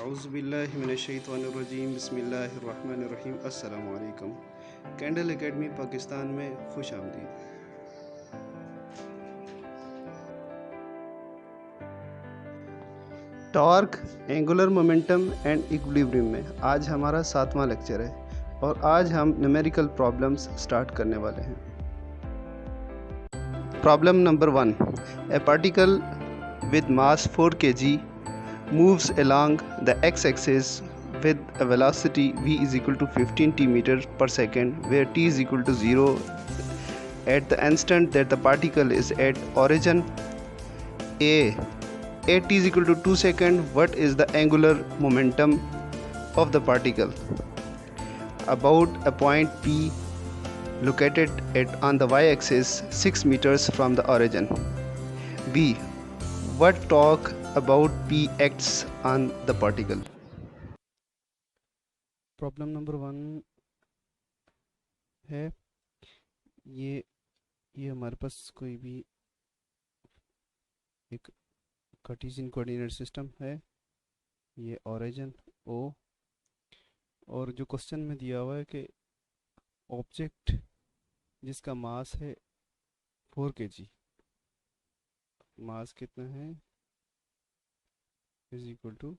औज़ुबिल्लाहिमिनश्शैतानिर्रजीम बिस्मिल्लाहिर्रहमानिर्रहीम अस्सलामु अलैकुम। कैंडल एकेडमी पाकिस्तान में खुश आमदीद। Torque, angular momentum and equilibrium में आज हमारा 7वां लेक्चर है और आज हम न्यूमेरिकल प्रॉब्लम्स स्टार्ट करने वाले हैं। Problem number 1, A particle with mass 4 kg moves along the x-axis with a velocity v is equal to 15 t meters per second, where t is equal to 0 at the instant that the particle is at origin. a at t is equal to 2 seconds, what is the angular momentum of the particle about a point p located on the y-axis 6 meters from the origin? b what torque about p acts on the particle? Problem number 1 है ये हमारे पास कोई भी एक Cartesian coordinate system है। ये origin ओ, और जो क्वेश्चन में दिया हुआ है कि ऑब्जेक्ट जिसका मास है 4 kg, मास कितना है इज इक्वल टू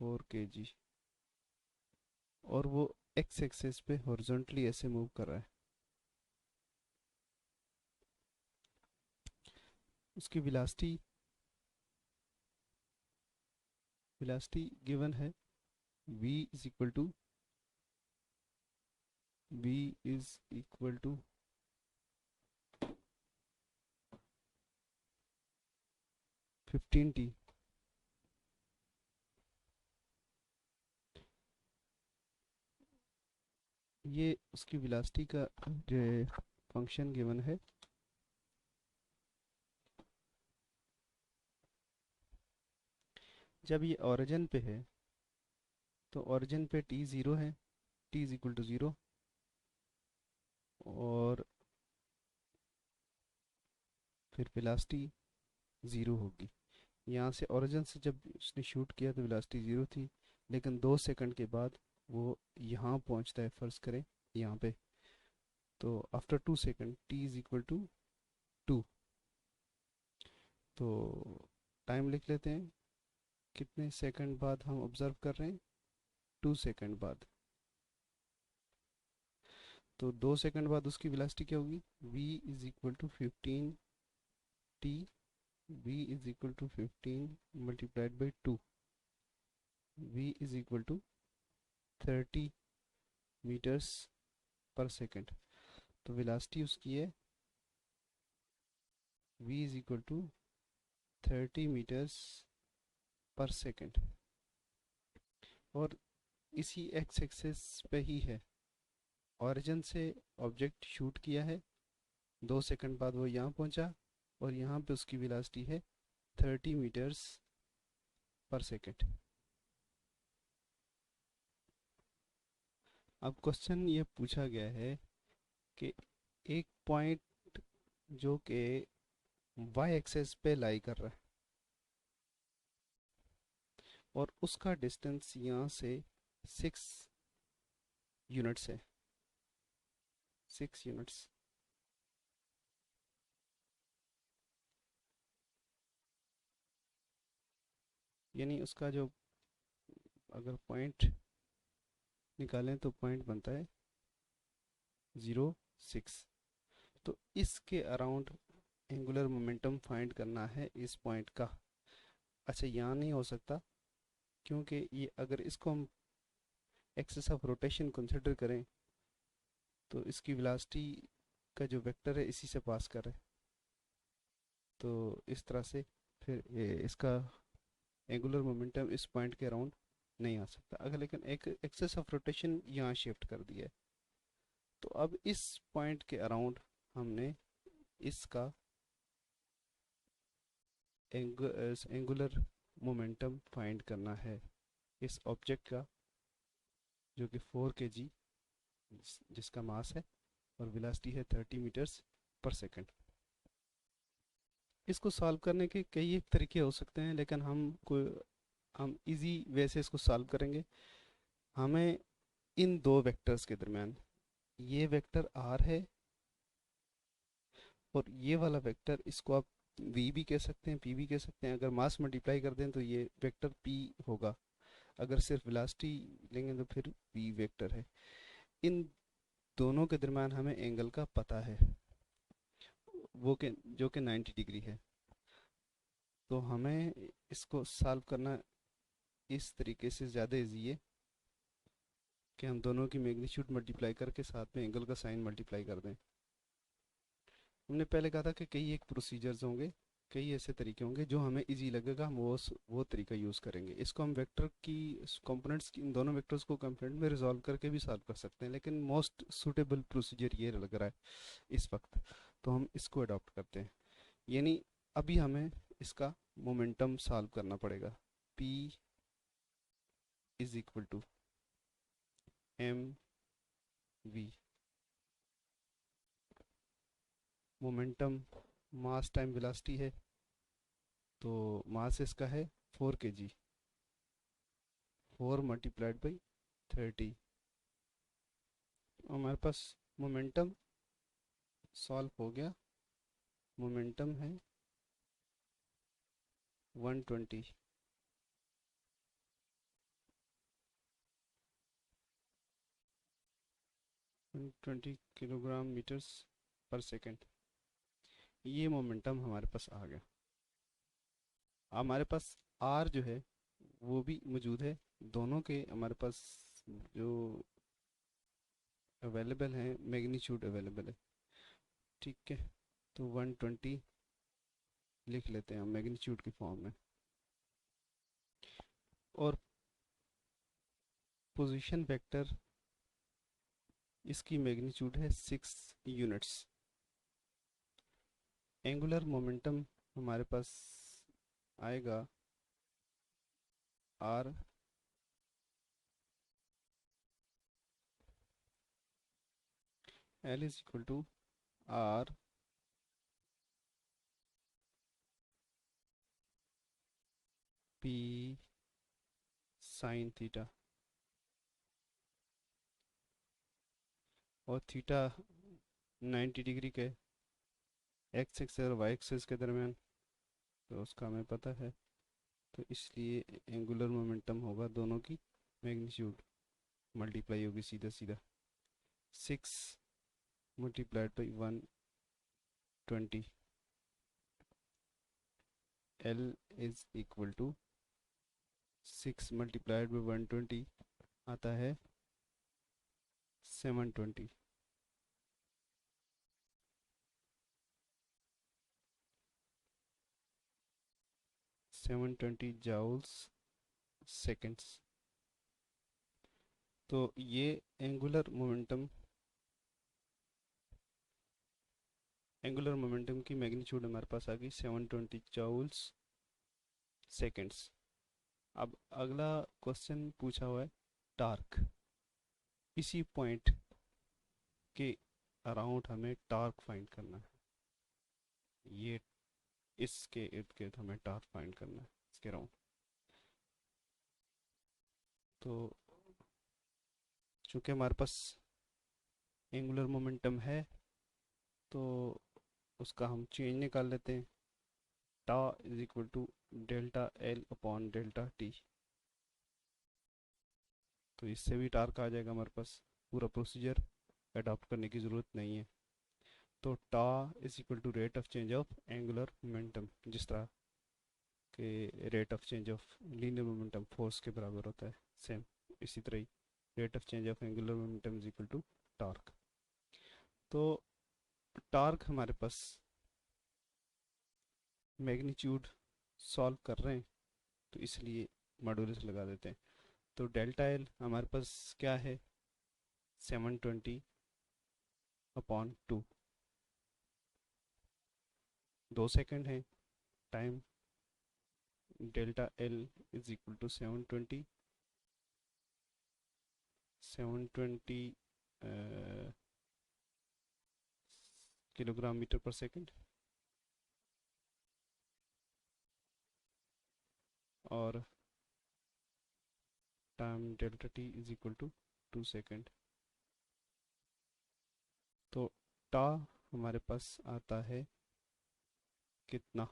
4 kg, और वो एक्स एक्सिस पे हॉरिजॉन्टली ऐसे मूव कर रहा है। उसकी वेलोसिटी गिवन है v is equal to 15t। ये उसकी वेलोसिटी का जो फंक्शन गिवन है। जब ये ओरिजिन पे है तो ओरिजिन पे t 0 है, t इज इक्वल टू 0, और फिर वेलोसिटी 0 होगी। यहाँ से ओरिजिन से जब उसने शूट किया तो वेलोसिटी 0 थी, लेकिन 2 सेकंड के बाद वो यहाँ पहुँचता है, फर्ज करें यहाँ पे, तो after 2 second t is equal to 2। तो टाइम लिख लेते हैं, कितने सेकंड बाद हम ऑब्जर्व कर रहे हैं, 2 सेकंड बाद। तो 2 सेकंड बाद उसकी वेलोसिटी क्या होगी, v is equal to 15t, v is equal to 15 multiplied by 2, v is equal to 30 metres per second. तो वेलोसिटी उसकी है v is equal to 30 metres per second, और इसी एक्स एक्सिस पे ही है। ओरिजिन से ऑब्जेक्ट शूट किया है, 2 सेकंड बाद वो यहाँ पहुँचा, और यहाँ पे उसकी वेलोसिटी है 30 मीटर्स पर सेकंड। अब क्वेश्चन ये पूछा गया है कि एक पॉइंट जो कि वाई एक्सिस पे लाई कर रहा है और उसका डिस्टेंस यहाँ से 6 यूनिट्स है, 6 यूनिट्स। यानी उसका जो अगर पॉइंट निकालें तो पॉइंट बनता है 0.6। तो इसके अराउंड एंगुलर मोमेंटम फाइंड करना है इस पॉइंट का। अच्छा, यहाँ नहीं हो सकता, क्योंकि ये अगर इसको हम एक्सिस ऑफ रोटेशन कंसिडर करें तो इसकी वेलोसिटी का जो वेक्टर है इसी से पास कर रहा है, तो इस तरह से फिर इसका एंगुलर मोमेंटम इस पॉइंट के अराउंड नहीं आ सकता। अगर लेकिन एक एक्सिस ऑफ रोटेशन यहाँ शिफ्ट कर दिया है, तो अब इस पॉइंट के अराउंड हमने इसका एंगुलर मोमेंटम फाइंड करना है इस ऑब्जेक्ट का, जो कि 4 kg जिसका मास है और वेलोसिटी है 30 मीटर्स पर सेकंड। इसको सॉल्व करने के कई एक तरीके हो सकते हैं, लेकिन हम कोई हम इजी वे से इसको सॉल्व करेंगे। हमें इन दो वेक्टर्स के दरमियान, ये वेक्टर r है और ये वाला वेक्टर, इसको आप v भी कह सकते हैं, p भी कह सकते हैं। अगर मास मल्टीप्लाई कर दें तो ये वेक्टर p होगा। अगर सिर्फ वेलोसिटी लेंगे तो फिर v वेक्टर है। इन दोनों के दरमियान हमें एंगल का पता है, वो के जो कि 90 डिग्री है। तो हमें इसको सॉल्व करना इस तरीके से ज़्यादा इजी है कि हम दोनों की मैग्नीट्यूड मल्टीप्लाई करके साथ में एंगल का साइन मल्टीप्लाई कर दें। हमने पहले कहा था कि कई एक प्रोसीजर्स होंगे, कई ऐसे तरीके होंगे जो हमें इजी लगेगा, हम वो तरीका यूज़ करेंगे। इसको हम वेक्टर की कंपोनेंट्स की, इन दोनों वेक्टर्स को कंपोनेंट में रिजॉल्व करके भी सॉल्व कर सकते हैं, लेकिन मोस्ट सूटेबल प्रोसीजर ये लग रहा है इस वक्त, तो हम इसको अडॉप्ट करते हैं। यानी अभी हमें इसका मोमेंटम सॉल्व करना पड़ेगा। P is equal to mv, momentum mass time velocity है, तो मास इसका है 4 kg, 4 मल्टीप्लाइड बाई 30। हमारे पास मोमेंटम सॉल्व हो गया। मोमेंटम है 120, 120 किलोग्राम मीटर्स पर सेकेंड। ये मोमेंटम हमारे पास आ गया। हमारे पास आर जो है वो भी मौजूद है, दोनों के हमारे पास जो अवेलेबल हैं मैग्नीट्यूड अवेलेबल है। ठीक है, तो 120 लिख लेते हैं हम मैग्नीट्यूड की फॉर्म में, और पोजीशन वेक्टर इसकी मैग्नीट्यूड है 6 यूनिट्स। एंगुलर मोमेंटम हमारे पास आएगा R L is equal to R P sine theta, और थीटा 90 डिग्री के एक्स एक्सिस और वाई एक्सिस के दरमियान, तो उसका हमें पता है। तो इसलिए एंगुलर मोमेंटम होगा, दोनों की मैग्नीट्यूड मल्टीप्लाई होगी सीधा सीधा, 6 multiplied by 120, L is equal to 6 multiplied by 120 आता है 720। Joules seconds. तो ये एंगुलर मोमेंटम की मैग्नीट्यूड हमारे पास आ गई 720 जाउल्स सेकेंड्स। अब अगला क्वेश्चन पूछा हुआ है टार्क। इसी पॉइंट के अराउंड हमें टार्क फाइंड करना है, ये इसके इर्द गिर्द हमें टार्क फाइंड करना है, इसके अराउंड। तो चूंकि हमारे पास एंगुलर मोमेंटम है तो उसका हम चेंज निकाल लेते हैं, tau is equal to delta L upon delta T. तो इससे भी टार्क आ जाएगा हमारे पास, पूरा प्रोसीजर अडॉप्ट करने की ज़रूरत नहीं है। तो tau is equal to rate of change of angular momentum, जिस तरह के rate of change of linear momentum force के बराबर होता है, सेम इसी तरह ही rate of change of angular momentum is equal to torque. तो टार्क हमारे पास मैग्नीट्यूड सॉल्व कर रहे हैं तो इसलिए मॉड्यूलस लगा देते हैं। तो डेल्टा एल हमारे पास क्या है, 720 अपॉन 2, 2 सेकेंड है time. Delta L is equal to 720 kilogram metre per second, और time delta T is equal to 2 second. तो टा हमारे पास आता है कितना,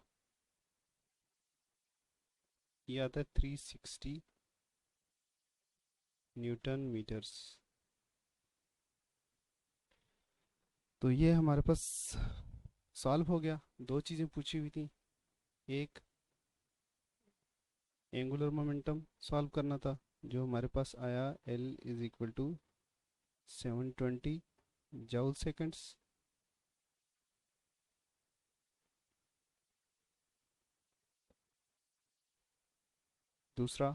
ये आता है 360 न्यूटन मीटर्स। तो ये हमारे पास सॉल्व हो गया। दो चीज़ें पूछी हुई थी, एक एंगुलर मोमेंटम सॉल्व करना था जो हमारे पास आया L is equal to 720 joule seconds. दूसरा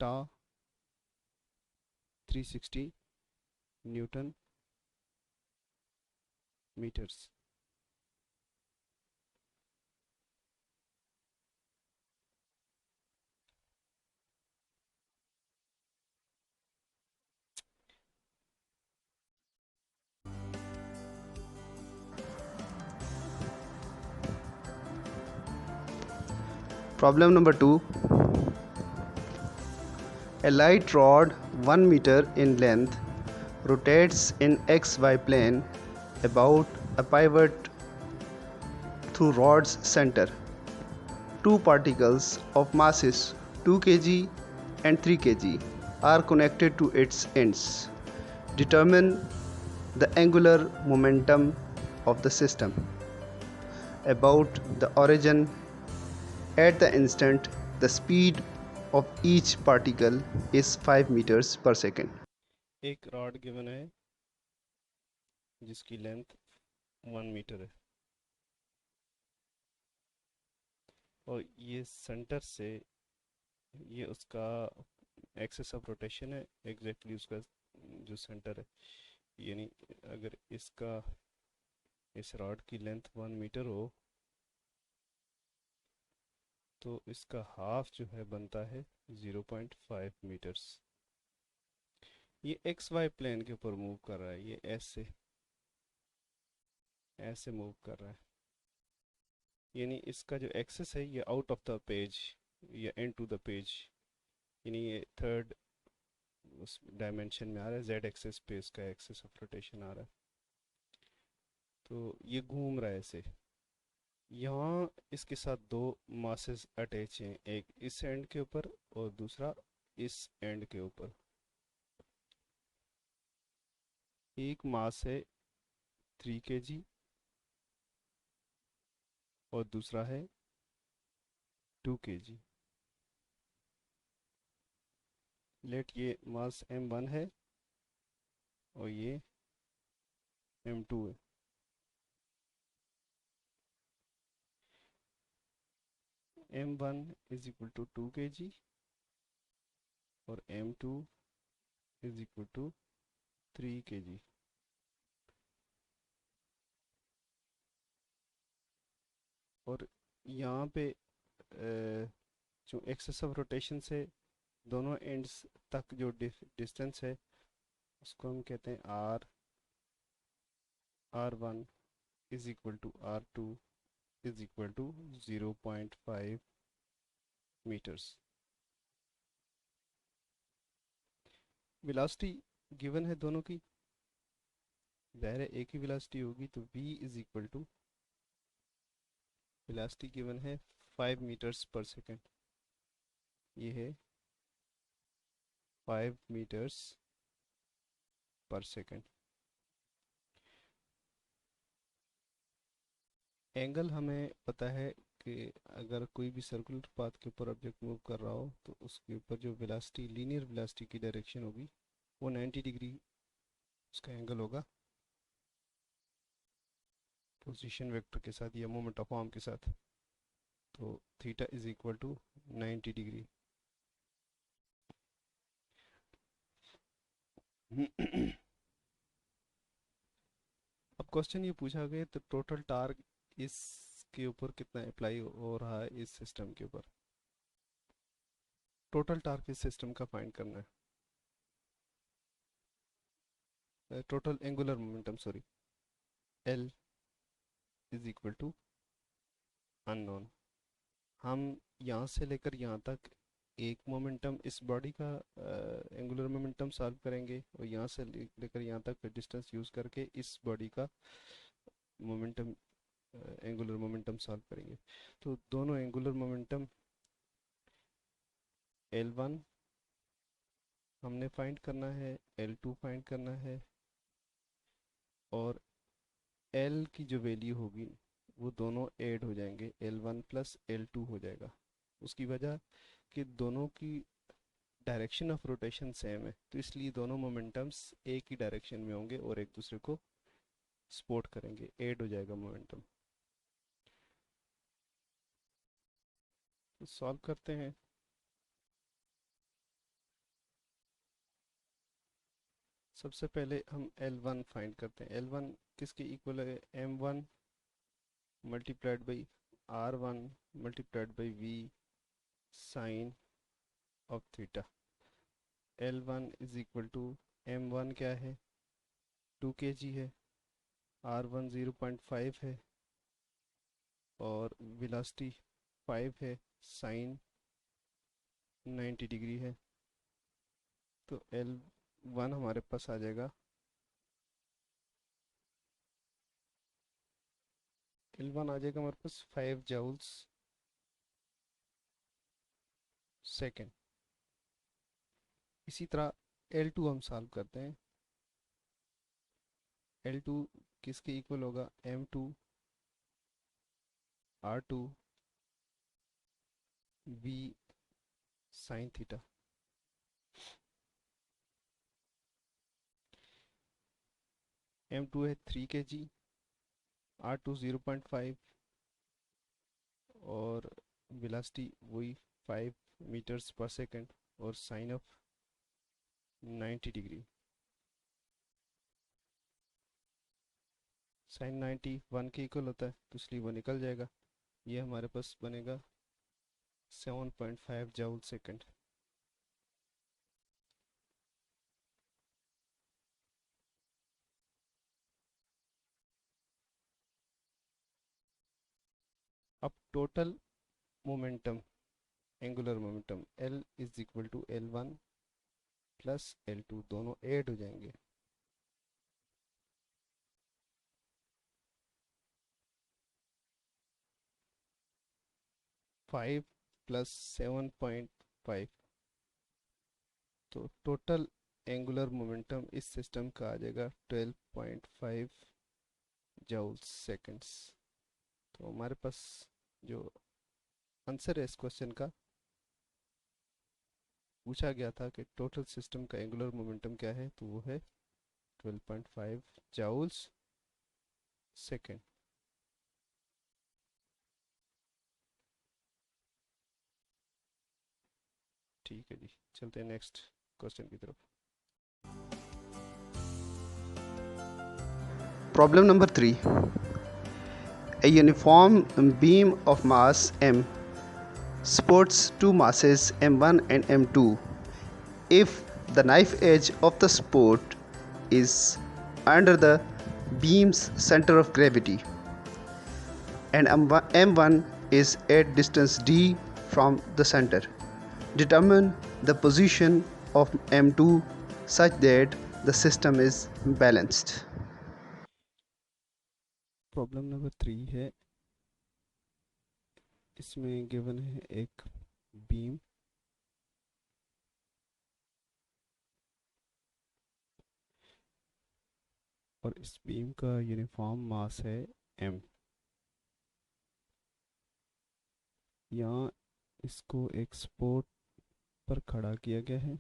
tau 360 newton metres. Problem number 2. A light rod 1 meter in length rotates in XY plane about a pivot through rod's center. Two particles of masses 2 kg and 3 kg are connected to its ends. Determine the angular momentum of the system about the origin at the instant the speed of each particle is 5 meters per second. एक rod given है जिसकी length 1 metre है और ये centre से, ये उसका axis of rotation है, एग्जैक्टली उसका जो सेंटर है, यानी अगर इसका इस रॉड की लेंथ 1 मीटर हो तो इसका हाफ जो है बनता है 0.5 मीटर्स। ये एक्स वाई प्लेन के ऊपर मूव कर रहा है, ये ऐसे ऐसे मूव कर रहा है, यानी इसका जो एक्सेस है ये आउट ऑफ द पेज या एंड टू द पेज, यानी ये थर्ड उस डायमेंशन में आ रहा है, जेड एक्सेस पे इसका एक्सेस ऑफ रोटेशन आ रहा है। तो ये घूम रहा है ऐसे। यहाँ इसके साथ दो मासेस अटैच हैं, एक इस एंड के ऊपर और दूसरा इस एंड के ऊपर। एक मास है 3 kg और दूसरा है 2 kg। लेट ये मास m1 है और ये m2 है। m1 is equal to 2 kg और m2 is equal to 3 kg। और यहाँ पे जो एक्सेस ऑफ रोटेशन से दोनों एंड्स तक जो डिस्टेंस है उसको हम कहते हैं r1 is equal to r2 is equal to 0.5 metres. Velocity given है दोनों की, ज़ाहिर है एक ही वेलोसिटी होगी तो v is equal to, velocity given है 5 मीटर्स पर सेकेंड, ये है 5 मीटर्स पर सेकेंड। एंगल हमें पता है कि अगर कोई भी सर्कुलर पाथ के ऊपर ऑब्जेक्ट मूव कर रहा हो तो उसके ऊपर जो वेलोसिटी, लीनियर वेलोसिटी की डायरेक्शन होगी वो 90 डिग्री उसका एंगल होगा पोजीशन वेक्टर के साथ या मोमेंट ऑफ आर्म के साथ। तो theta is equal to 90 degree. अब क्वेश्चन ये पूछा गया तो टोटल टार्क इसके ऊपर कितना अप्लाई हो रहा है, इस सिस्टम के ऊपर टोटल टार्क इस सिस्टम का फाइंड करना है। Total angular momentum sorry, L is equal to unknown. हम यहाँ से लेकर यहाँ तक एक मोमेंटम इस बॉडी का एंगुलर मोमेंटम सॉल्व करेंगे और यहाँ से लेकर यहाँ तक डिस्टेंस यूज़ करके इस बॉडी का मोमेंटम एंगुलर मोमेंटम सॉल्व करेंगे। तो दोनों एंगुलर मोमेंटम L1 हमने फाइंड करना है, L2 फाइंड करना है, और L की जो वैल्यू होगी वो दोनों ऐड हो जाएंगे, L1 प्लस L2 हो जाएगा। उसकी वजह कि दोनों की डायरेक्शन ऑफ रोटेशन सेम है, तो इसलिए दोनों मोमेंटम्स एक ही डायरेक्शन में होंगे और एक दूसरे को सपोर्ट करेंगे, ऐड हो जाएगा मोमेंटम। तो सॉल्व करते हैं। सबसे पहले हम L1 फाइंड करते हैं। L1 किसके इक्वल है? M1 multiplied by R1 multiplied by V sine of theta. L1 is equal to M1 क्या है? 2 kg है, R1 0.5 है और वेलोसिटी 5 है, साइन 90 डिग्री है। तो L1 हमारे पास आ जाएगा, L1 आ जाएगा हमारे पास 5 जूल्स सेकेंड। इसी तरह L2 हम सॉल्व करते हैं। L2 किसके इक्वल होगा? M2 R2 V sine theta. M2 है 3 kg, R2 0.5 और वेलोसिटी वही 5 मीटर्स पर सेकेंड और साइन ऑफ 90 डिग्री। साइन 90 1 के इक्वल होता है, तो इसलिए वो निकल जाएगा। ये हमारे पास बनेगा 7.5 जूल सेकेंड। अब total momentum, angular momentum L is equal to L1 plus L2, दोनों ऐड हो जाएंगे। 5 प्लस 7.5, तो टोटल एंगुलर मोमेंटम इस सिस्टम का आ जाएगा 12.5 जूल सेकेंड्स। तो हमारे पास जो आंसर है इस क्वेश्चन का, पूछा गया था कि टोटल सिस्टम का एंगुलर मोमेंटम क्या है, तो वो है 12.5 जूल्स सेकेंड। ठीक है जी, चलते हैं नेक्स्ट क्वेश्चन की तरफ। Problem number 3. A uniform beam of mass m supports two masses m1 and m2 if the knife edge of the support is under the beam's center of gravity and m1 is at distance d from the center. Determine the position of m2 such that the system is balanced. Problem number 3 है, इसमें given है एक beam और इस beam का uniform mass है m। यहाँ इसको एक सपोर्ट पर खड़ा किया गया है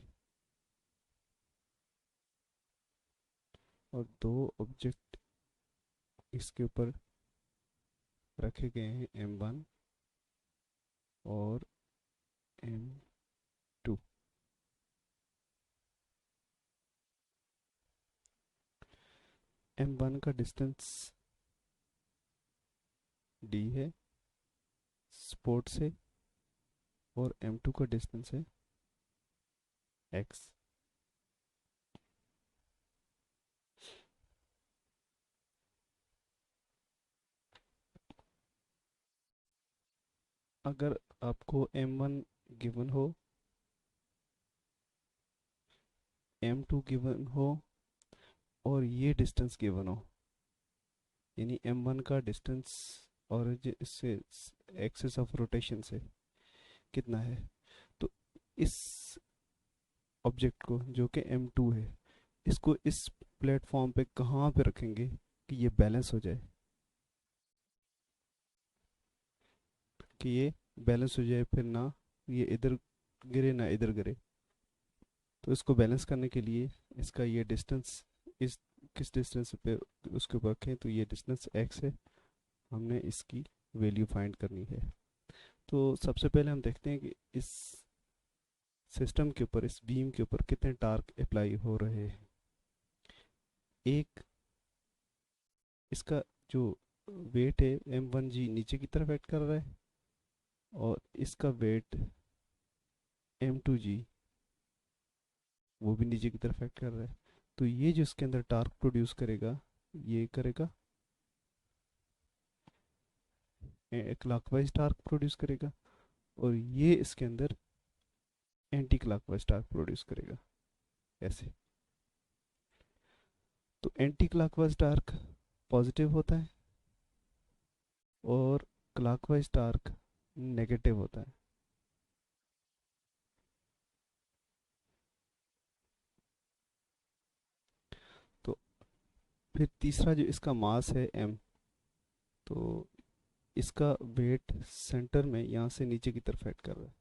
और दो ऑब्जेक्ट इसके ऊपर रखे गए हैं, M1 और M2। M1 का डिस्टेंस d है सपोर्ट से और M2 का डिस्टेंस है x। अगर आपको M1 गिवन हो m2 गिवन हो और ये डिस्टेंस गिवन हो, यानी m1 का डिस्टेंस और इससे एक्सिस ऑफ रोटेशन से कितना है, तो इस ऑब्जेक्ट को जो कि m2 है, इसको इस प्लेटफॉर्म पे कहाँ पे रखेंगे कि ये बैलेंस हो जाए, कि ये बैलेंस हो जाए, फिर ना ये इधर गिरे ना इधर गिरे। तो इसको बैलेंस करने के लिए इसका ये डिस्टेंस इस किस डिस्टेंस पे उसके ऊपर रखें, तो ये डिस्टेंस x है, हमने इसकी वैल्यू फाइंड करनी है। तो सबसे पहले हम देखते हैं कि इस सिस्टम के ऊपर, इस बीम के ऊपर कितने टार्क अप्लाई हो रहे हैं। एक इसका जो वेट है m1g नीचे की तरफ एक्ट कर रहा है, और इसका वेट m2g वो भी नीचे की तरफ एक्ट कर रहा है। तो ये जो इसके अंदर टार्क प्रोड्यूस करेगा, ये करेगा क्लॉकवाइज टार्क प्रोड्यूस करेगा, और ये इसके अंदर एंटी क्लॉकवाइज टार्क प्रोड्यूस करेगा, ऐसे। तो एंटी क्लॉकवाइज टार्क पॉजिटिव होता है और क्लॉकवाइज टार्क नेगेटिव होता है। तो फिर तीसरा जो इसका मास है m, तो इसका वेट सेंटर में यहाँ से नीचे की तरफ एक्ट कर रहा है,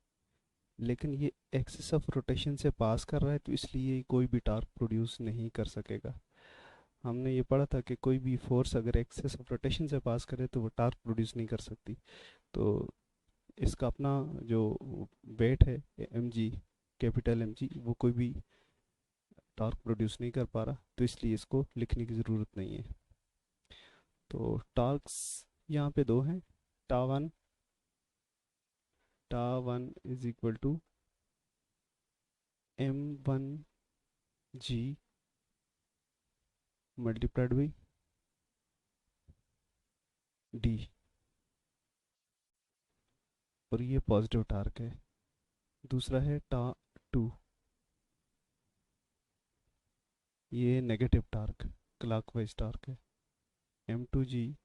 लेकिन ये एक्सिस ऑफ रोटेशन से पास कर रहा है, तो इसलिए कोई भी टार्क प्रोड्यूस नहीं कर सकेगा। हमने ये पढ़ा था कि कोई भी फोर्स अगर एक्सिस ऑफ रोटेशन से पास करे तो वो टार्क प्रोड्यूस नहीं कर सकती। तो इसका अपना जो वेट है mg, कैपिटल mg, वो कोई भी टार्क प्रोड्यूस नहीं कर पा रहा, तो इसलिए इसको लिखने की ज़रूरत नहीं है। तो टार्क्स यहाँ पे दो हैं, tau one is equal to m1g multiplied by d, और ये पॉजिटिव टार्क है। दूसरा है टा2, ये नेगेटिव टार्क क्लॉकवाइज टार्क है, m2g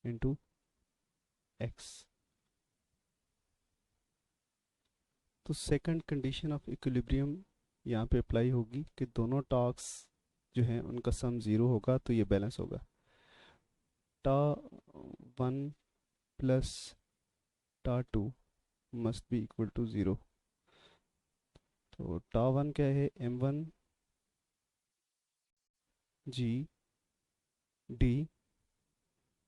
इंटू x। तो सेकंड कंडीशन ऑफ इक्विलिब्रियम यहाँ पे अप्लाई होगी कि दोनों टॉर्क्स जो हैं उनका सम ज़ीरो होगा, तो ये बैलेंस होगा। टा1 प्लस टा2 must be equal to zero. तो टा1 क्या है, m1g d,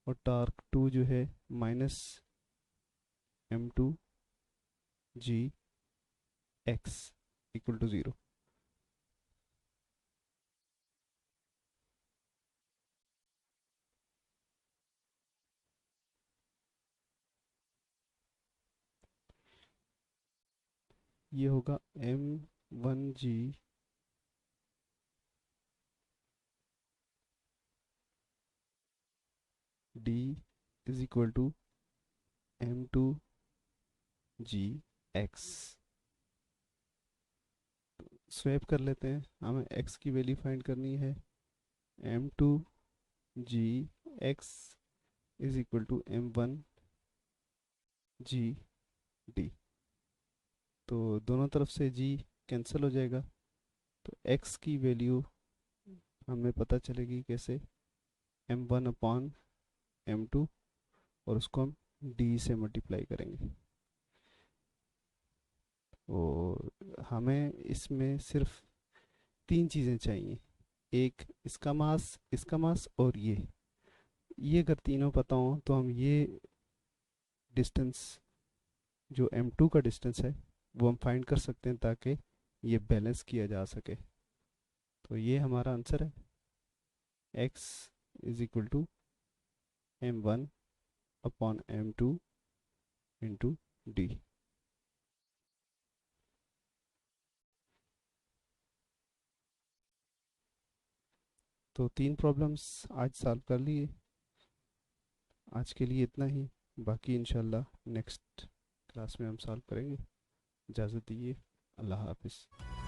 और टार्क2 जो है minus m2g x equal to zero. ये होगा m1g d is equal to m2g x। Swap कर लेते हैं, हमें x की वैल्यू फाइंड करनी है। m2g x is equal to m1g d। तो दोनों तरफ से g कैंसिल हो जाएगा, तो x की वैल्यू हमें पता चलेगी कैसे, m1 अपॉन m2, और उसको हम d से मल्टीप्लाई करेंगे। और हमें इसमें सिर्फ तीन चीज़ें चाहिए, एक इसका मास और ये अगर तीनों पता हो तो हम ये डिस्टेंस जो m2 का डिस्टेंस है वो हम फाइंड कर सकते हैं, ताकि ये बैलेंस किया जा सके। तो ये हमारा आंसर है, x is equal to m1 upon m2 into d। तो तीन प्रॉब्लम्स आज सॉल्व कर लिए। आज के लिए इतना ही। बाकी इंशाल्लाह नेक्स्ट क्लास में हम सॉल्व करेंगे। इजाज़त दीजिए। अल्लाह हाफिज़।